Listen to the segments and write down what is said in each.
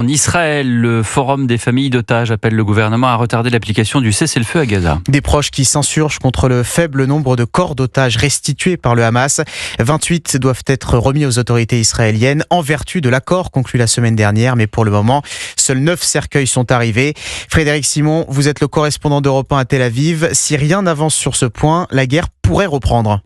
En Israël, le Forum des familles d'otages appelle le gouvernement à retarder l'application du cessez-le-feu à Gaza. Des proches qui s'insurgent contre le faible nombre de corps d'otages restitués par le Hamas. 28 doivent être remis aux autorités israéliennes en vertu de l'accord conclu la semaine dernière. Mais pour le moment, seuls 9 cercueils sont arrivés. Frédéric Simon, vous êtes le correspondant d'Europe 1 à Tel Aviv. Si rien n'avance sur ce point, la guerre pourrait reprendre.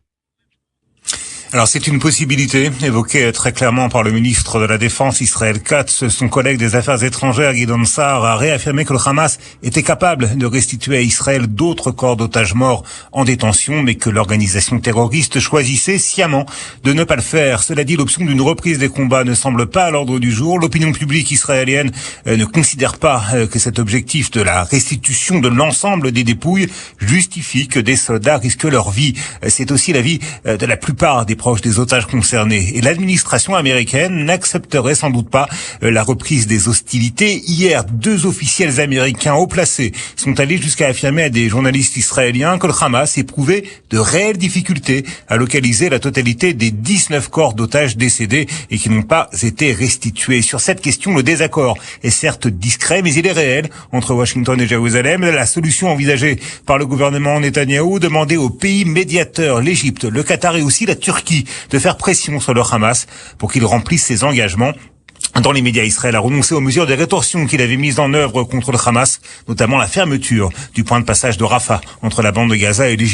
Alors c'est une possibilité évoquée très clairement par le ministre de la Défense Israël Katz. Son collègue des Affaires étrangères Gideon Sa'ar a réaffirmé que le Hamas était capable de restituer à Israël d'autres corps d'otages morts en détention, mais que l'organisation terroriste choisissait sciemment de ne pas le faire. Cela dit, l'option d'une reprise des combats ne semble pas à l'ordre du jour. L'opinion publique israélienne ne considère pas que cet objectif de la restitution de l'ensemble des dépouilles justifie que des soldats risquent leur vie. C'est aussi l'avis de la plupart des proches des otages concernés. Et l'administration américaine n'accepterait sans doute pas la reprise des hostilités. Hier, 2 officiels américains haut placés sont allés jusqu'à affirmer à des journalistes israéliens que le Hamas éprouvait de réelles difficultés à localiser la totalité des 19 corps d'otages décédés et qui n'ont pas été restitués. Sur cette question, le désaccord est certes discret, mais il est réel entre Washington et Jérusalem. La solution envisagée par le gouvernement Netanyahou demandait aux pays médiateurs, l'Égypte, le Qatar et aussi la Turquie, de faire pression sur le Hamas pour qu'il remplisse ses engagements. Dans les médias, Israël a renoncé aux mesures de rétorsion qu'il avait mises en œuvre contre le Hamas, notamment la fermeture du point de passage de Rafah entre la bande de Gaza et l'Égypte.